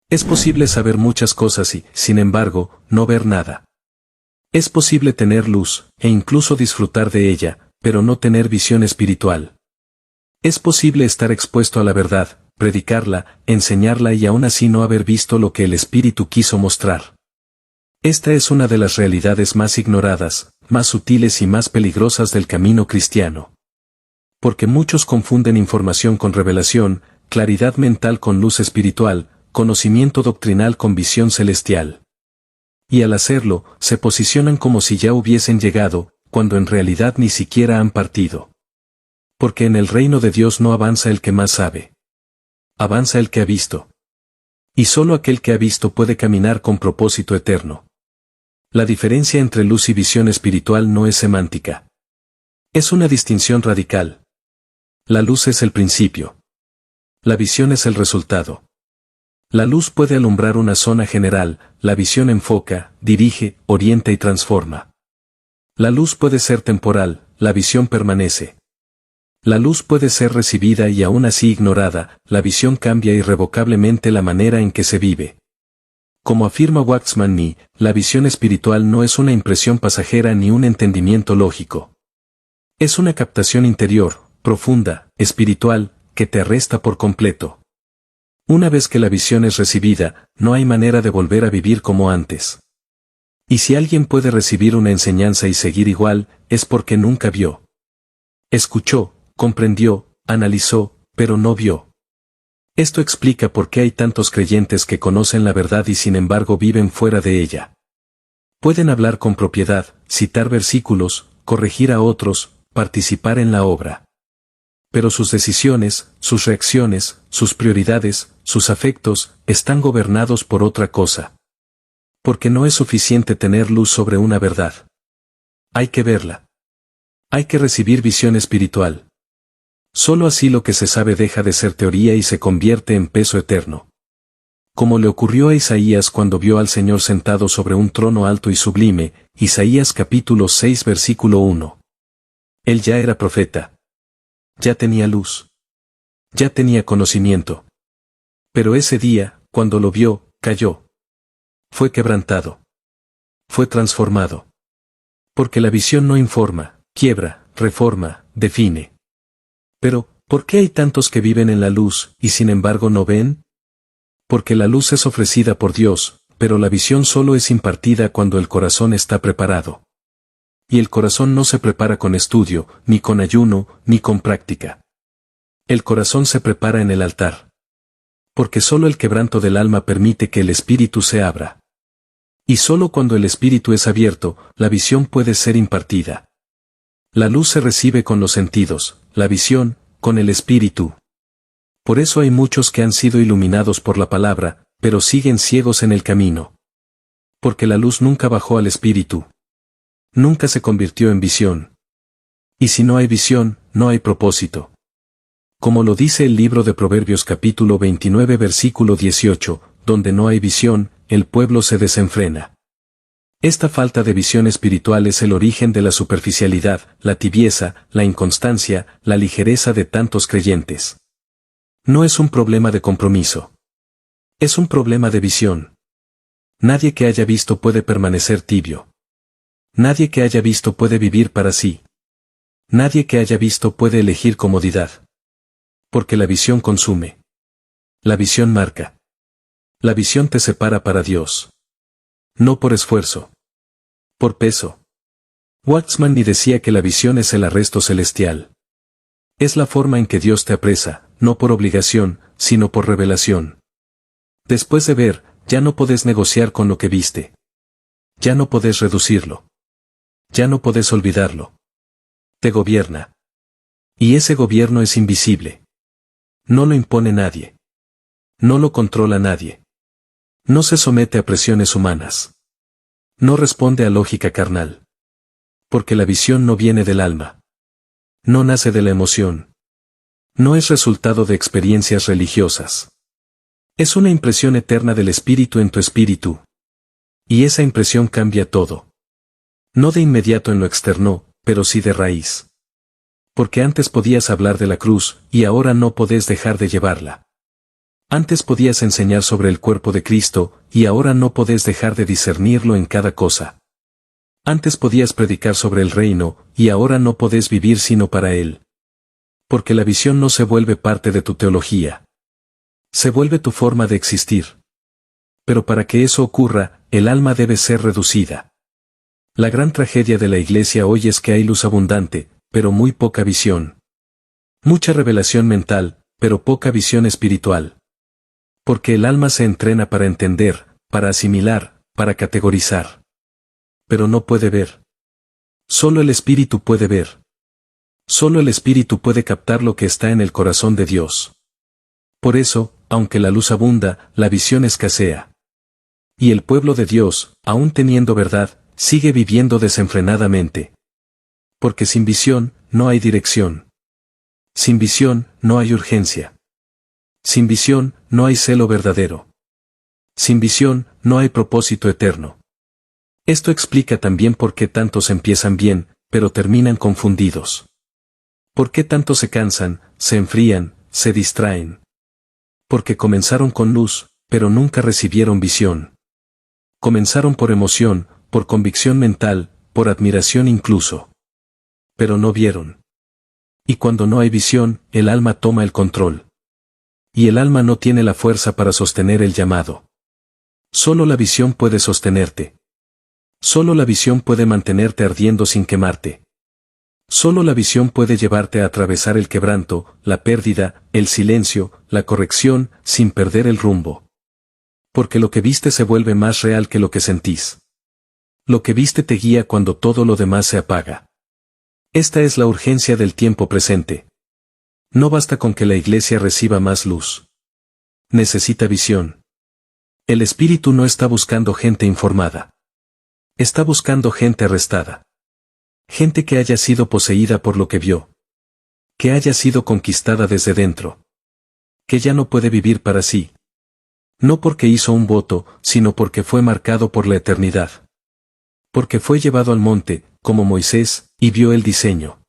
Es posible saber muchas cosas y, sin embargo, no ver nada. Es posible tener luz, e incluso disfrutar de ella, pero no tener visión espiritual. Es posible estar expuesto a la verdad, predicarla, enseñarla y aún así no haber visto lo que el Espíritu quiso mostrar. Esta es una de las realidades más ignoradas, más sutiles y más peligrosas del camino cristiano. Porque muchos confunden información con revelación, claridad mental con luz espiritual, conocimiento doctrinal con visión celestial. Y al hacerlo, se posicionan como si ya hubiesen llegado, cuando en realidad ni siquiera han partido. Porque en el reino de Dios no avanza el que más sabe. Avanza el que ha visto. Y solo aquel que ha visto puede caminar con propósito eterno. La diferencia entre luz y visión espiritual no es semántica. Es una distinción radical. La luz es el principio. La visión es el resultado. La luz puede alumbrar una zona general, la visión enfoca, dirige, orienta y transforma. La luz puede ser temporal, la visión permanece. La luz puede ser recibida y aún así ignorada, la visión cambia irrevocablemente la manera en que se vive. Como afirma Waxman Nee, la visión espiritual no es una impresión pasajera ni un entendimiento lógico. Es una captación interior, profunda, espiritual, que te arresta por completo. Una vez que la visión es recibida, no hay manera de volver a vivir como antes. Y si alguien puede recibir una enseñanza y seguir igual, es porque nunca vio. Escuchó, comprendió, analizó, pero no vio. Esto explica por qué hay tantos creyentes que conocen la verdad y sin embargo viven fuera de ella. Pueden hablar con propiedad, citar versículos, corregir a otros, participar en la obra. Pero sus decisiones, sus reacciones, sus prioridades, sus afectos, están gobernados por otra cosa. Porque no es suficiente tener luz sobre una verdad. Hay que verla. Hay que recibir visión espiritual. Solo así lo que se sabe deja de ser teoría y se convierte en peso eterno. Como le ocurrió a Isaías cuando vio al Señor sentado sobre un trono alto y sublime, Isaías capítulo 6 versículo 1. Él ya era profeta. Ya tenía luz. Ya tenía conocimiento. Pero ese día, cuando lo vio, cayó. Fue quebrantado. Fue transformado. Porque la visión no informa, quiebra, reforma, define. Pero, ¿por qué hay tantos que viven en la luz, y sin embargo no ven? Porque la luz es ofrecida por Dios, pero la visión solo es impartida cuando el corazón está preparado. Y el corazón no se prepara con estudio, ni con ayuno, ni con práctica. El corazón se prepara en el altar. Porque solo el quebranto del alma permite que el espíritu se abra. Y solo cuando el espíritu es abierto, la visión puede ser impartida. La luz se recibe con los sentidos, la visión, con el espíritu. Por eso hay muchos que han sido iluminados por la palabra, pero siguen ciegos en el camino. Porque la luz nunca bajó al espíritu. Nunca se convirtió en visión. Y si no hay visión, no hay propósito. Como lo dice el libro de Proverbios capítulo 29 versículo 18, donde no hay visión, el pueblo se desenfrena. Esta falta de visión espiritual es el origen de la superficialidad, la tibieza, la inconstancia, la ligereza de tantos creyentes. No es un problema de compromiso. Es un problema de visión. Nadie que haya visto puede permanecer tibio. Nadie que haya visto puede vivir para sí. Nadie que haya visto puede elegir comodidad. Porque la visión consume. La visión marca. La visión te separa para Dios. No por esfuerzo. Por peso. Waxman Nee decía que la visión es el arresto celestial. Es la forma en que Dios te apresa, no por obligación, sino por revelación. Después de ver, ya no podés negociar con lo que viste. Ya no podés reducirlo. Ya no podés olvidarlo. Te gobierna. Y ese gobierno es invisible. No lo impone nadie. No lo controla nadie. No se somete a presiones humanas. No responde a lógica carnal. Porque la visión no viene del alma. No nace de la emoción. No es resultado de experiencias religiosas. Es una impresión eterna del espíritu en tu espíritu. Y esa impresión cambia todo. No de inmediato en lo externo, pero sí de raíz. Porque antes podías hablar de la cruz, y ahora no podés dejar de llevarla. Antes podías enseñar sobre el cuerpo de Cristo, y ahora no podés dejar de discernirlo en cada cosa. Antes podías predicar sobre el reino, y ahora no podés vivir sino para él. Porque la visión no se vuelve parte de tu teología. Se vuelve tu forma de existir. Pero para que eso ocurra, el alma debe ser reducida. La gran tragedia de la Iglesia hoy es que hay luz abundante, pero muy poca visión. Mucha revelación mental, pero poca visión espiritual. Porque el alma se entrena para entender, para asimilar, para categorizar. Pero no puede ver. Solo el Espíritu puede ver. Solo el Espíritu puede captar lo que está en el corazón de Dios. Por eso, aunque la luz abunda, la visión escasea. Y el pueblo de Dios, aún teniendo verdad, sigue viviendo desenfrenadamente. Porque sin visión, no hay dirección. Sin visión, no hay urgencia. Sin visión, no hay celo verdadero. Sin visión, no hay propósito eterno. Esto explica también por qué tantos empiezan bien, pero terminan confundidos. Por qué tantos se cansan, se enfrían, se distraen. Porque comenzaron con luz, pero nunca recibieron visión. Comenzaron por emoción, por convicción mental, por admiración incluso. Pero no vieron. Y cuando no hay visión, el alma toma el control. Y el alma no tiene la fuerza para sostener el llamado. Solo la visión puede sostenerte. Solo la visión puede mantenerte ardiendo sin quemarte. Solo la visión puede llevarte a atravesar el quebranto, la pérdida, el silencio, la corrección, sin perder el rumbo. Porque lo que viste se vuelve más real que lo que sentís. Lo que viste te guía cuando todo lo demás se apaga. Esta es la urgencia del tiempo presente. No basta con que la Iglesia reciba más luz. Necesita visión. El Espíritu no está buscando gente informada. Está buscando gente arrestada. Gente que haya sido poseída por lo que vio. Que haya sido conquistada desde dentro. Que ya no puede vivir para sí. No porque hizo un voto, sino porque fue marcado por la eternidad. Porque fue llevado al monte, como Moisés, y vio el diseño.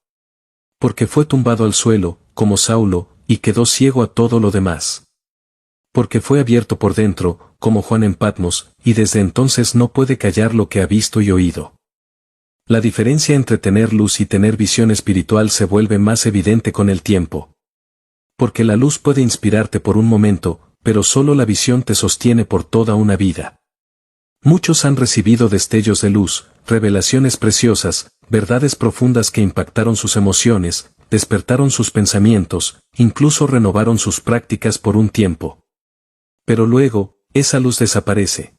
Porque fue tumbado al suelo, como Saulo, y quedó ciego a todo lo demás. Porque fue abierto por dentro, como Juan en Patmos, y desde entonces no puede callar lo que ha visto y oído. La diferencia entre tener luz y tener visión espiritual se vuelve más evidente con el tiempo. Porque la luz puede inspirarte por un momento, pero solo la visión te sostiene por toda una vida. Muchos han recibido destellos de luz, revelaciones preciosas, verdades profundas que impactaron sus emociones, despertaron sus pensamientos, incluso renovaron sus prácticas por un tiempo. Pero luego, esa luz desaparece.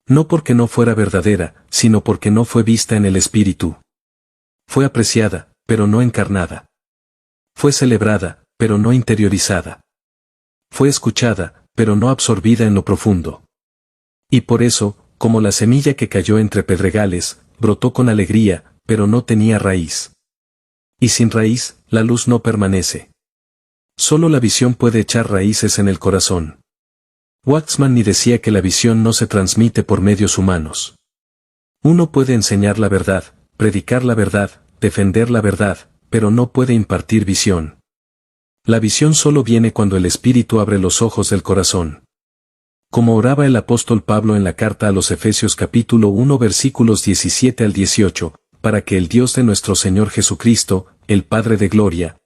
No porque no fuera verdadera, sino porque no fue vista en el Espíritu. Fue apreciada, pero no encarnada. Fue celebrada, pero no interiorizada. Fue escuchada, pero no absorbida en lo profundo. Y por eso, como la semilla que cayó entre pedregales, brotó con alegría, pero no tenía raíz. Y sin raíz, la luz no permanece. Solo la visión puede echar raíces en el corazón. Waxman ni decía que la visión no se transmite por medios humanos. Uno puede enseñar la verdad, predicar la verdad, defender la verdad, pero no puede impartir visión. La visión solo viene cuando el Espíritu abre los ojos del corazón. Como oraba el apóstol Pablo en la carta a los Efesios capítulo 1 versículos 17 al 18, para que el Dios de nuestro Señor Jesucristo, el Padre de gloria,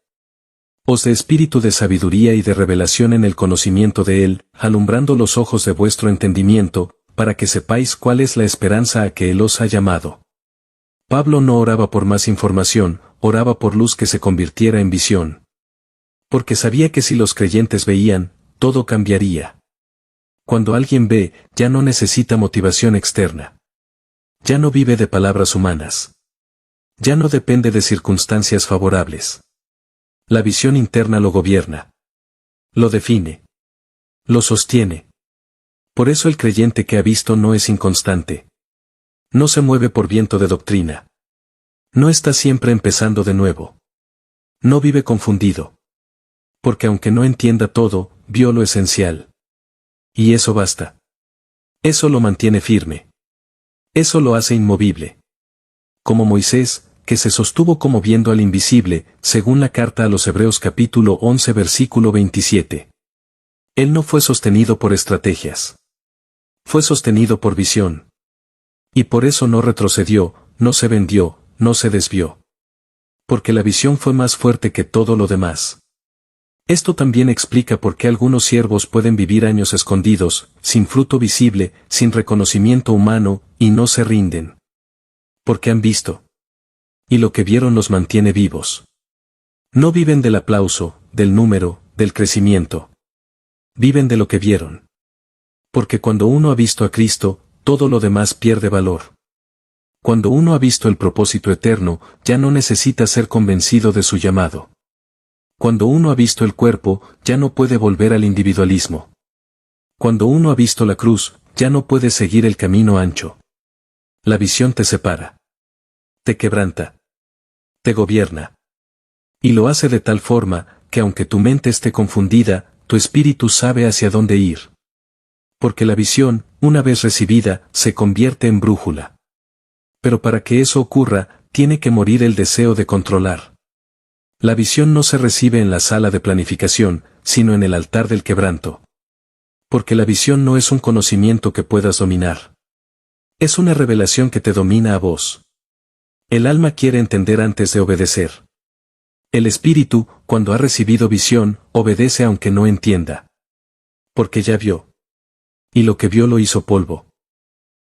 os dé espíritu de sabiduría y de revelación en el conocimiento de Él, alumbrando los ojos de vuestro entendimiento, para que sepáis cuál es la esperanza a que Él os ha llamado. Pablo no oraba por más información, oraba por luz que se convirtiera en visión. Porque sabía que si los creyentes veían, todo cambiaría. Cuando alguien ve, ya no necesita motivación externa. Ya no vive de palabras humanas. Ya no depende de circunstancias favorables. La visión interna lo gobierna. Lo define. Lo sostiene. Por eso el creyente que ha visto no es inconstante. No se mueve por viento de doctrina. No está siempre empezando de nuevo. No vive confundido. Porque aunque no entienda todo, vio lo esencial. Y eso basta. Eso lo mantiene firme. Eso lo hace inmovible. Como Moisés, que se sostuvo como viendo al invisible, según la carta a los Hebreos capítulo 11 versículo 27. Él no fue sostenido por estrategias. Fue sostenido por visión. Y por eso no retrocedió, no se vendió, no se desvió. Porque la visión fue más fuerte que todo lo demás. Esto también explica por qué algunos siervos pueden vivir años escondidos, sin fruto visible, sin reconocimiento humano, y no se rinden. Porque han visto. Y lo que vieron los mantiene vivos. No viven del aplauso, del número, del crecimiento. Viven de lo que vieron. Porque cuando uno ha visto a Cristo, todo lo demás pierde valor. Cuando uno ha visto el propósito eterno, ya no necesita ser convencido de su llamado. Cuando uno ha visto el cuerpo, ya no puede volver al individualismo. Cuando uno ha visto la cruz, ya no puede seguir el camino ancho. La visión te separa. Te quebranta. Te gobierna. Y lo hace de tal forma, que aunque tu mente esté confundida, tu espíritu sabe hacia dónde ir. Porque la visión, una vez recibida, se convierte en brújula. Pero para que eso ocurra, tiene que morir el deseo de controlar. La visión no se recibe en la sala de planificación, sino en el altar del quebranto. Porque la visión no es un conocimiento que puedas dominar. Es una revelación que te domina a vos. El alma quiere entender antes de obedecer. El espíritu, cuando ha recibido visión, obedece aunque no entienda. Porque ya vio. Y lo que vio lo hizo polvo.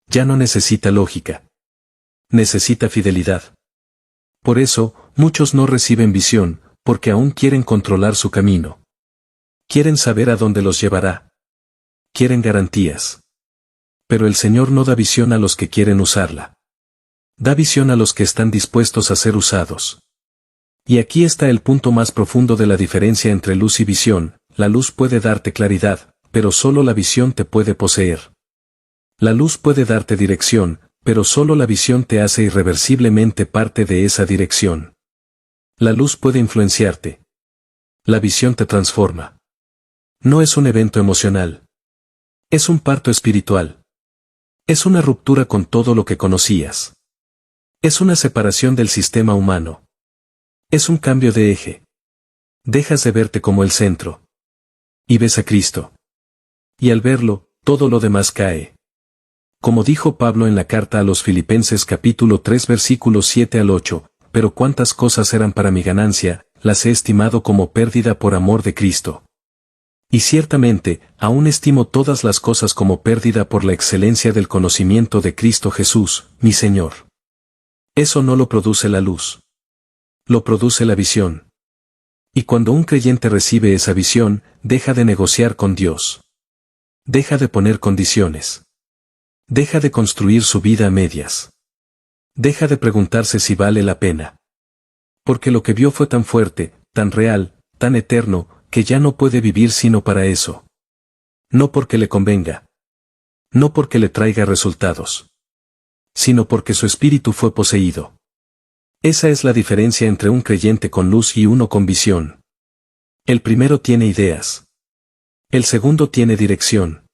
Ya no necesita lógica. Necesita fidelidad. Por eso, muchos no reciben visión, porque aún quieren controlar su camino. Quieren saber a dónde los llevará. Quieren garantías. Pero el Señor no da visión a los que quieren usarla. Da visión a los que están dispuestos a ser usados. Y aquí está el punto más profundo de la diferencia entre luz y visión. La luz puede darte claridad, pero solo la visión te puede poseer. La luz puede darte dirección, pero solo la visión te hace irreversiblemente parte de esa dirección. La luz puede influenciarte. La visión te transforma. No es un evento emocional. Es un parto espiritual. Es una ruptura con todo lo que conocías. Es una separación del sistema humano. Es un cambio de eje. Dejas de verte como el centro. Y ves a Cristo. Y al verlo, todo lo demás cae. Como dijo Pablo en la carta a los Filipenses capítulo 3 versículos 7 al 8, pero cuántas cosas eran para mi ganancia, las he estimado como pérdida por amor de Cristo. Y ciertamente, aún estimo todas las cosas como pérdida por la excelencia del conocimiento de Cristo Jesús, mi Señor. Eso no lo produce la luz. Lo produce la visión. Y cuando un creyente recibe esa visión, deja de negociar con Dios. Deja de poner condiciones. Deja de construir su vida a medias. Deja de preguntarse si vale la pena. Porque lo que vio fue tan fuerte, tan real, tan eterno, que ya no puede vivir sino para eso. No porque le convenga. No porque le traiga resultados. Sino porque su espíritu fue poseído. Esa es la diferencia entre un creyente con luz y uno con visión. El primero tiene ideas. El segundo tiene dirección.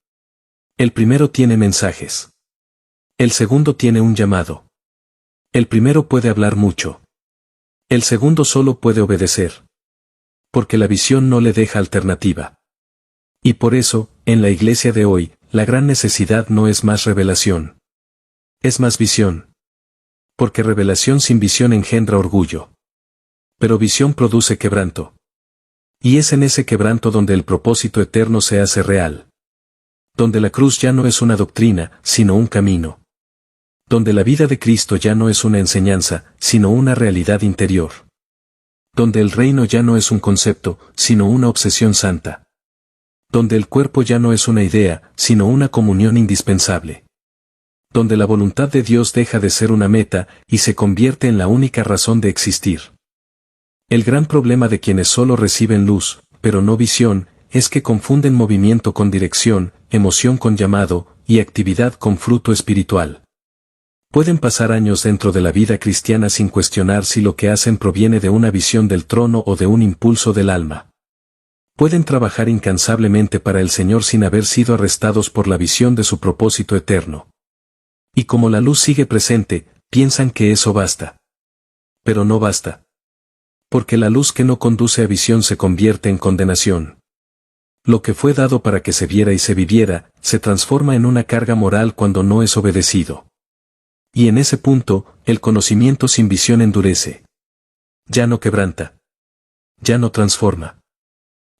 El primero tiene mensajes. El segundo tiene un llamado. El primero puede hablar mucho. El segundo solo puede obedecer. Porque la visión no le deja alternativa. Y por eso, en la iglesia de hoy, la gran necesidad no es más revelación. Es más visión. Porque revelación sin visión engendra orgullo. Pero visión produce quebranto. Y es en ese quebranto donde el propósito eterno se hace real. Donde la cruz ya no es una doctrina, sino un camino. Donde la vida de Cristo ya no es una enseñanza, sino una realidad interior. Donde el reino ya no es un concepto, sino una obsesión santa. Donde el cuerpo ya no es una idea, sino una comunión indispensable. Donde la voluntad de Dios deja de ser una meta, y se convierte en la única razón de existir. El gran problema de quienes solo reciben luz, pero no visión, es que confunden movimiento con dirección, emoción con llamado, y actividad con fruto espiritual. Pueden pasar años dentro de la vida cristiana sin cuestionar si lo que hacen proviene de una visión del trono o de un impulso del alma. Pueden trabajar incansablemente para el Señor sin haber sido arrestados por la visión de su propósito eterno. Y como la luz sigue presente, piensan que eso basta. Pero no basta. Porque la luz que no conduce a visión se convierte en condenación. Lo que fue dado para que se viera y se viviera, se transforma en una carga moral cuando no es obedecido. Y en ese punto, el conocimiento sin visión endurece. Ya no quebranta. Ya no transforma.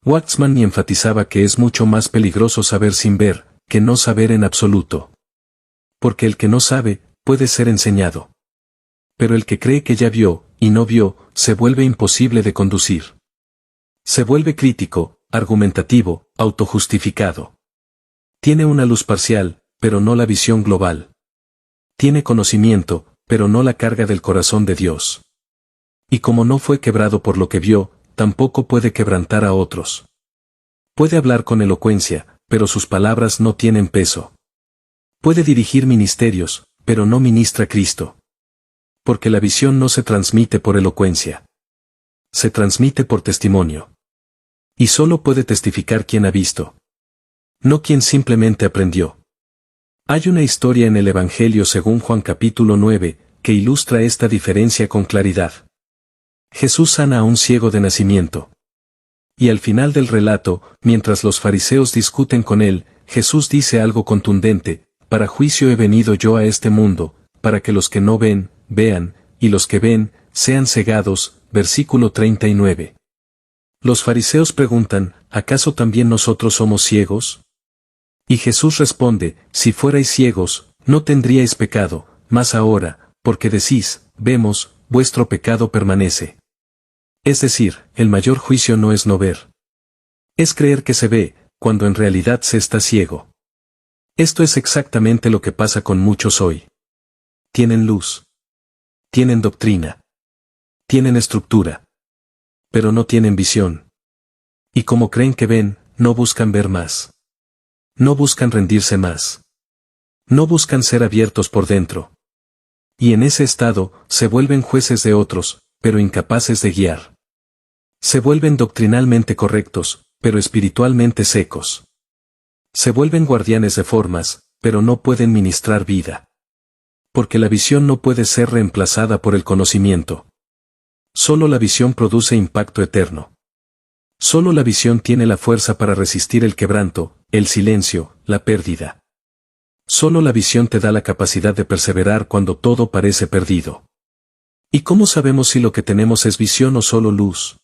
Waxman enfatizaba que es mucho más peligroso saber sin ver, que no saber en absoluto. Porque el que no sabe, puede ser enseñado. Pero el que cree que ya vio, y no vio, se vuelve imposible de conducir. Se vuelve crítico, argumentativo, autojustificado. Tiene una luz parcial, pero no la visión global. Tiene conocimiento, pero no la carga del corazón de Dios. Y como no fue quebrado por lo que vio, tampoco puede quebrantar a otros. Puede hablar con elocuencia, pero sus palabras no tienen peso. Puede dirigir ministerios, pero no ministra Cristo. Porque la visión no se transmite por elocuencia. Se transmite por testimonio. Y solo puede testificar quien ha visto. No quien simplemente aprendió. Hay una historia en el Evangelio según Juan capítulo 9, que ilustra esta diferencia con claridad. Jesús sana a un ciego de nacimiento. Y al final del relato, mientras los fariseos discuten con él, Jesús dice algo contundente: para juicio he venido yo a este mundo, para que los que no ven, vean, y los que ven, sean cegados. Versículo 39. Los fariseos preguntan: ¿acaso también nosotros somos ciegos? Y Jesús responde: si fuerais ciegos, no tendríais pecado, mas ahora, porque decís, vemos, vuestro pecado permanece. Es decir, el mayor juicio no es no ver. Es creer que se ve, cuando en realidad se está ciego. Esto es exactamente lo que pasa con muchos hoy. Tienen luz. Tienen doctrina. Tienen estructura. Pero no tienen visión. Y como creen que ven, no buscan ver más. No buscan rendirse más. No buscan ser abiertos por dentro. Y en ese estado, se vuelven jueces de otros, pero incapaces de guiar. Se vuelven doctrinalmente correctos, pero espiritualmente secos. Se vuelven guardianes de formas, pero no pueden ministrar vida. Porque la visión no puede ser reemplazada por el conocimiento. Solo la visión produce impacto eterno. Solo la visión tiene la fuerza para resistir el quebranto, el silencio, la pérdida. Solo la visión te da la capacidad de perseverar cuando todo parece perdido. ¿Y cómo sabemos si lo que tenemos es visión o solo luz?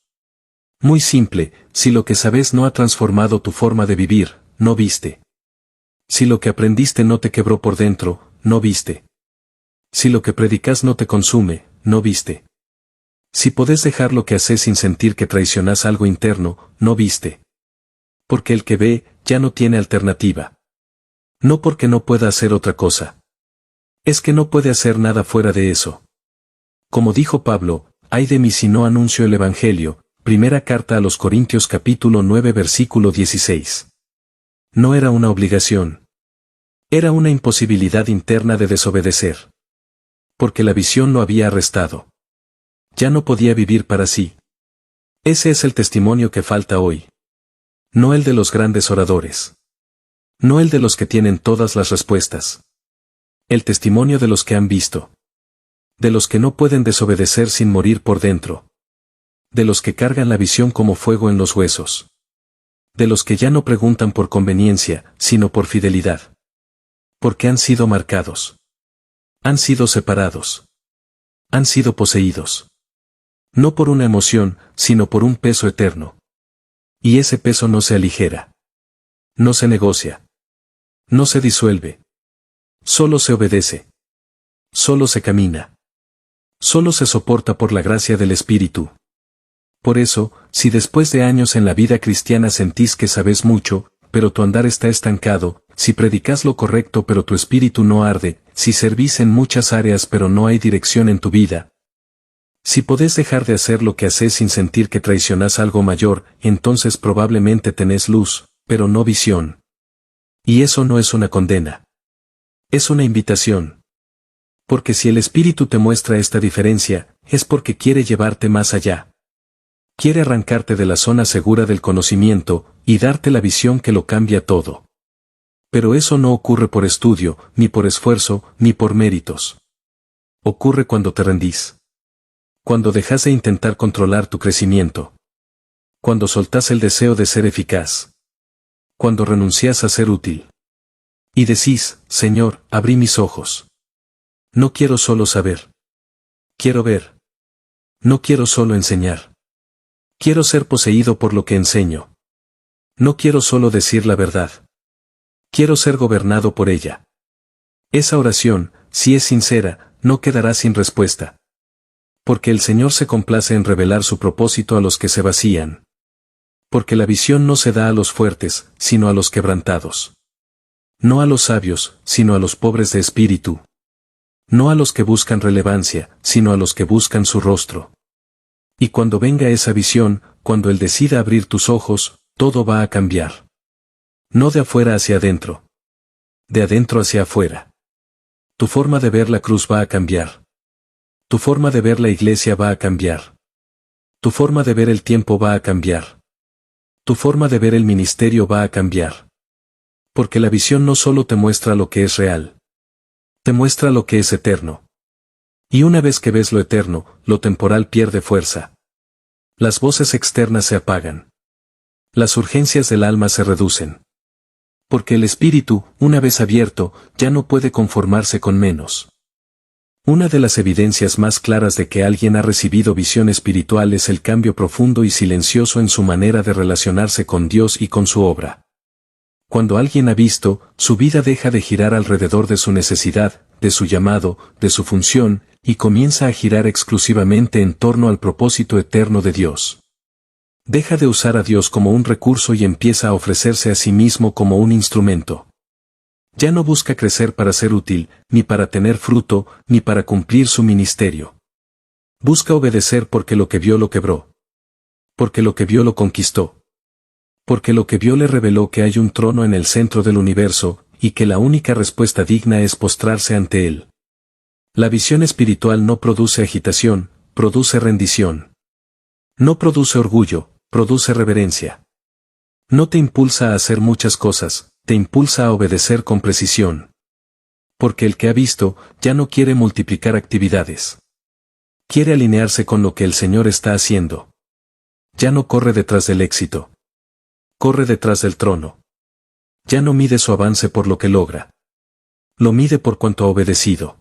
Muy simple: si lo que sabes no ha transformado tu forma de vivir, no viste. Si lo que aprendiste no te quebró por dentro, no viste. Si lo que predicas no te consume, no viste. Si podés dejar lo que haces sin sentir que traicionas algo interno, no viste. Porque el que ve, ya no tiene alternativa. No porque no pueda hacer otra cosa. Es que no puede hacer nada fuera de eso. Como dijo Pablo: ay de mí si no anuncio el Evangelio. Primera carta a los Corintios capítulo 9 versículo 16. No era una obligación. Era una imposibilidad interna de desobedecer. Porque la visión lo había arrestado. Ya no podía vivir para sí. Ese es el testimonio que falta hoy. No el de los grandes oradores. No el de los que tienen todas las respuestas. El testimonio de los que han visto. De los que no pueden desobedecer sin morir por dentro. De los que cargan la visión como fuego en los huesos. De los que ya no preguntan por conveniencia, sino por fidelidad. Porque han sido marcados. Han sido separados. Han sido poseídos. No por una emoción, sino por un peso eterno. Y ese peso no se aligera. No se negocia. No se disuelve. Solo se obedece. Solo se camina. Solo se soporta por la gracia del Espíritu. Por eso, si después de años en la vida cristiana sentís que sabes mucho, pero tu andar está estancado, si predicas lo correcto pero tu espíritu no arde, si servís en muchas áreas pero no hay dirección en tu vida, si podés dejar de hacer lo que haces sin sentir que traicionás algo mayor, entonces probablemente tenés luz, pero no visión. Y eso no es una condena. Es una invitación. Porque si el Espíritu te muestra esta diferencia, es porque quiere llevarte más allá. Quiere arrancarte de la zona segura del conocimiento, y darte la visión que lo cambia todo. Pero eso no ocurre por estudio, ni por esfuerzo, ni por méritos. Ocurre cuando te rendís. Cuando dejas de intentar controlar tu crecimiento. Cuando soltás el deseo de ser eficaz. Cuando renunciás a ser útil. Y decís, Señor, abrí mis ojos. No quiero solo saber. Quiero ver. No quiero solo enseñar. Quiero ser poseído por lo que enseño. No quiero solo decir la verdad. Quiero ser gobernado por ella. Esa oración, si es sincera, no quedará sin respuesta. Porque el Señor se complace en revelar su propósito a los que se vacían. Porque la visión no se da a los fuertes, sino a los quebrantados. No a los sabios, sino a los pobres de espíritu. No a los que buscan relevancia, sino a los que buscan su rostro. Y cuando venga esa visión, cuando Él decida abrir tus ojos, todo va a cambiar. No de afuera hacia adentro. De adentro hacia afuera. Tu forma de ver la cruz va a cambiar. Tu forma de ver la iglesia va a cambiar. Tu forma de ver el tiempo va a cambiar. Tu forma de ver el ministerio va a cambiar. Porque la visión no solo te muestra lo que es real. Te muestra lo que es eterno. Y una vez que ves lo eterno, lo temporal pierde fuerza. Las voces externas se apagan. Las urgencias del alma se reducen. Porque el espíritu, una vez abierto, ya no puede conformarse con menos. Una de las evidencias más claras de que alguien ha recibido visión espiritual es el cambio profundo y silencioso en su manera de relacionarse con Dios y con su obra. Cuando alguien ha visto, su vida deja de girar alrededor de su necesidad, de su llamado, de su función, y comienza a girar exclusivamente en torno al propósito eterno de Dios. Deja de usar a Dios como un recurso y empieza a ofrecerse a sí mismo como un instrumento. Ya no busca crecer para ser útil, ni para tener fruto, ni para cumplir su ministerio. Busca obedecer porque lo que vio lo quebró. Porque lo que vio lo conquistó. Porque lo que vio le reveló que hay un trono en el centro del universo, y que la única respuesta digna es postrarse ante él. La visión espiritual no produce agitación, produce rendición. No produce orgullo, produce reverencia. No te impulsa a hacer muchas cosas, te impulsa a obedecer con precisión. Porque el que ha visto, ya no quiere multiplicar actividades. Quiere alinearse con lo que el Señor está haciendo. Ya no corre detrás del éxito. Corre detrás del trono. Ya no mide su avance por lo que logra. Lo mide por cuanto ha obedecido.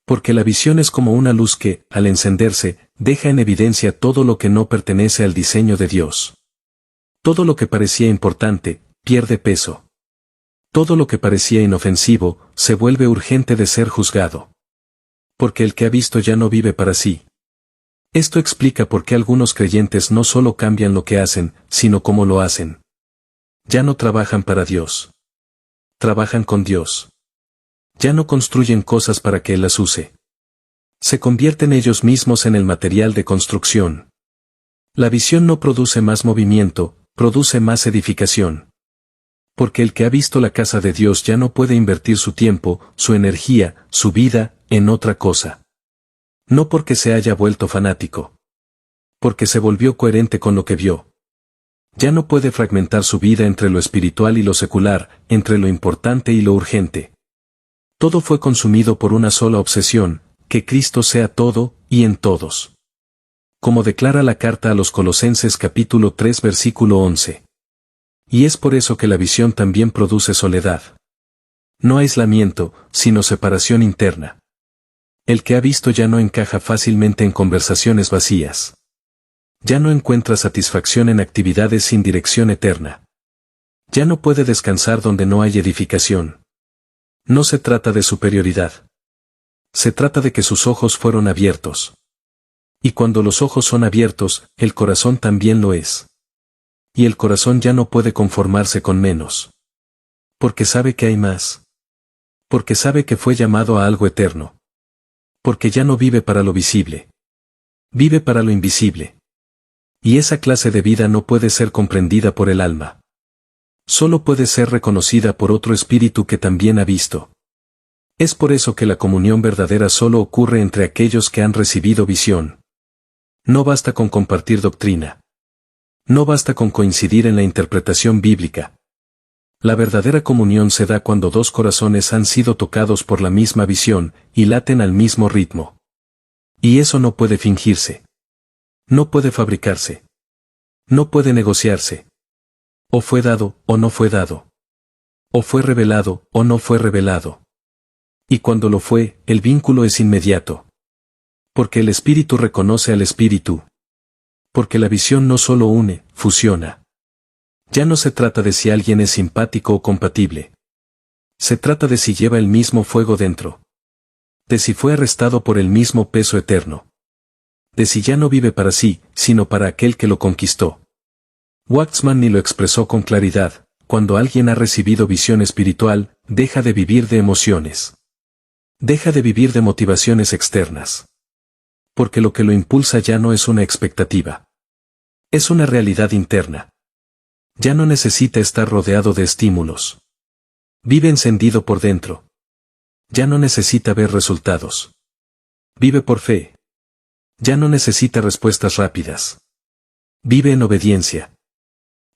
Porque la visión es como una luz que, al encenderse, deja en evidencia todo lo que no pertenece al diseño de Dios. Todo lo que parecía importante, pierde peso. Todo lo que parecía inofensivo, se vuelve urgente de ser juzgado. Porque el que ha visto ya no vive para sí. Esto explica por qué algunos creyentes no solo cambian lo que hacen, sino cómo lo hacen. Ya no trabajan para Dios. Trabajan con Dios. Ya no construyen cosas para que Él las use. Se convierten ellos mismos en el material de construcción. La visión no produce más movimiento, produce más edificación. Porque el que ha visto la casa de Dios ya no puede invertir su tiempo, su energía, su vida, en otra cosa. No porque se haya vuelto fanático. Porque se volvió coherente con lo que vio. Ya no puede fragmentar su vida entre lo espiritual y lo secular, entre lo importante y lo urgente. Todo fue consumido por una sola obsesión, que Cristo sea todo, y en todos. Como declara la carta a los Colosenses capítulo 3 versículo 11. Y es por eso que la visión también produce soledad. No aislamiento, sino separación interna. El que ha visto ya no encaja fácilmente en conversaciones vacías. Ya no encuentra satisfacción en actividades sin dirección eterna. Ya no puede descansar donde no hay edificación. No se trata de superioridad. Se trata de que sus ojos fueron abiertos. Y cuando los ojos son abiertos, el corazón también lo es. Y el corazón ya no puede conformarse con menos. Porque sabe que hay más. Porque sabe que fue llamado a algo eterno. Porque ya no vive para lo visible. Vive para lo invisible. Y esa clase de vida no puede ser comprendida por el alma. Solo puede ser reconocida por otro espíritu que también ha visto. Es por eso que la comunión verdadera solo ocurre entre aquellos que han recibido visión. No basta con compartir doctrina. No basta con coincidir en la interpretación bíblica. La verdadera comunión se da cuando dos corazones han sido tocados por la misma visión, y laten al mismo ritmo. Y eso no puede fingirse. No puede fabricarse. No puede negociarse. O fue dado, o no fue dado. O fue revelado, o no fue revelado. Y cuando lo fue, el vínculo es inmediato. Porque el espíritu reconoce al espíritu. Porque la visión no solo une, fusiona. Ya no se trata de si alguien es simpático o compatible. Se trata de si lleva el mismo fuego dentro. De si fue arrestado por el mismo peso eterno. De si ya no vive para sí, sino para aquel que lo conquistó. Waxman ni lo expresó con claridad: cuando alguien ha recibido visión espiritual, deja de vivir de emociones. Deja de vivir de motivaciones externas. Porque lo que lo impulsa ya no es una expectativa. Es una realidad interna. Ya no necesita estar rodeado de estímulos. Vive encendido por dentro. Ya no necesita ver resultados. Vive por fe. Ya no necesita respuestas rápidas. Vive en obediencia.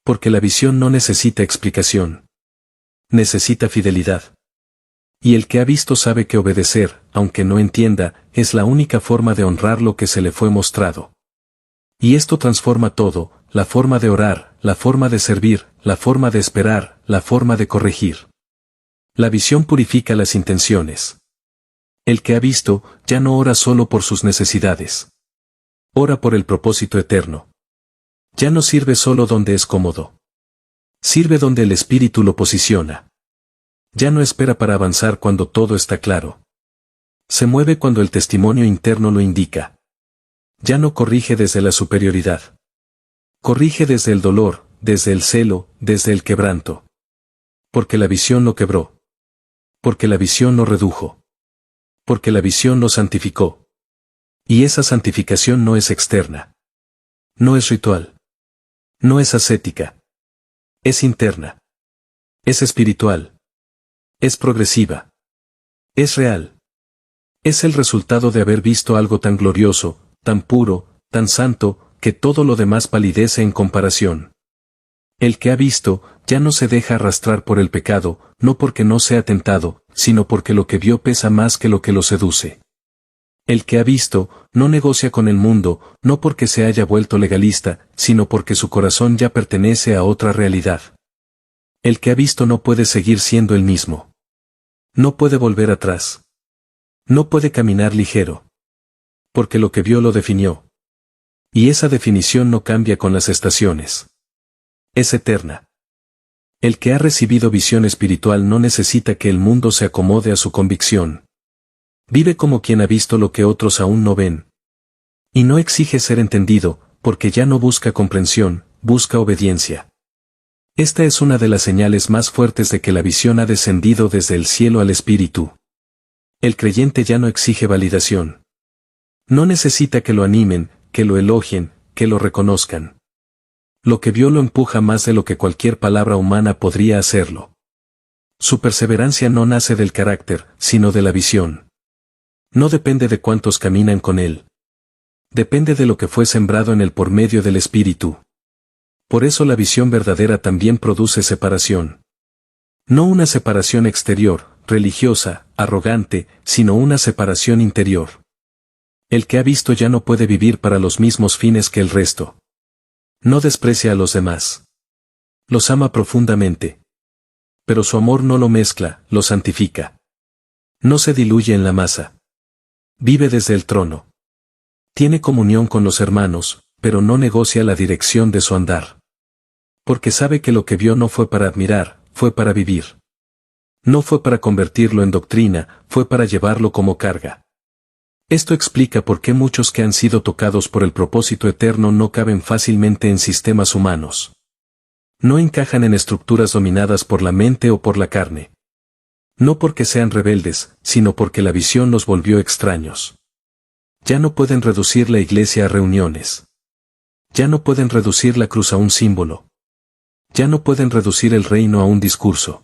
Porque la visión no necesita explicación. Necesita fidelidad. Y el que ha visto sabe que obedecer, aunque no entienda, es la única forma de honrar lo que se le fue mostrado. Y esto transforma todo: la forma de orar, la forma de servir, la forma de esperar, la forma de corregir. La visión purifica las intenciones. El que ha visto, ya no ora solo por sus necesidades. Ora por el propósito eterno. Ya no sirve solo donde es cómodo. Sirve donde el espíritu lo posiciona. Ya no espera para avanzar cuando todo está claro. Se mueve cuando el testimonio interno lo indica. Ya no corrige desde la superioridad. Corrige desde el dolor, desde el celo, desde el quebranto. Porque la visión lo quebró. Porque la visión lo redujo. Porque la visión lo santificó. Y esa santificación no es externa. No es ritual. No es ascética. Es interna. Es espiritual. Es progresiva. Es real. Es el resultado de haber visto algo tan glorioso, tan puro, tan santo, que todo lo demás palidece en comparación. El que ha visto, ya no se deja arrastrar por el pecado, no porque no sea tentado, sino porque lo que vio pesa más que lo que lo seduce. El que ha visto, no negocia con el mundo, no porque se haya vuelto legalista, sino porque su corazón ya pertenece a otra realidad. El que ha visto no puede seguir siendo el mismo. No puede volver atrás. No puede caminar ligero. Porque lo que vio lo definió. Y esa definición no cambia con las estaciones. Es eterna. El que ha recibido visión espiritual no necesita que el mundo se acomode a su convicción. Vive como quien ha visto lo que otros aún no ven. Y no exige ser entendido, porque ya no busca comprensión, busca obediencia. Esta es una de las señales más fuertes de que la visión ha descendido desde el cielo al espíritu. El creyente ya no exige validación. No necesita que lo animen, que lo elogien, que lo reconozcan. Lo que vio lo empuja más de lo que cualquier palabra humana podría hacerlo. Su perseverancia no nace del carácter, sino de la visión. No depende de cuántos caminan con él. Depende de lo que fue sembrado en él por medio del Espíritu. Por eso la visión verdadera también produce separación. No una separación exterior, religiosa, arrogante, sino una separación interior. El que ha visto ya no puede vivir para los mismos fines que el resto. No desprecia a los demás. Los ama profundamente. Pero su amor no lo mezcla, lo santifica. No se diluye en la masa. Vive desde el trono. Tiene comunión con los hermanos, pero no negocia la dirección de su andar. Porque sabe que lo que vio no fue para admirar, fue para vivir. No fue para convertirlo en doctrina, fue para llevarlo como carga. Esto explica por qué muchos que han sido tocados por el propósito eterno no caben fácilmente en sistemas humanos. No encajan en estructuras dominadas por la mente o por la carne. No porque sean rebeldes, sino porque la visión los volvió extraños. Ya no pueden reducir la iglesia a reuniones. Ya no pueden reducir la cruz a un símbolo. Ya no pueden reducir el reino a un discurso.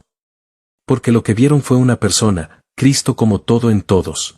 Porque lo que vieron fue una persona, Cristo como todo en todos.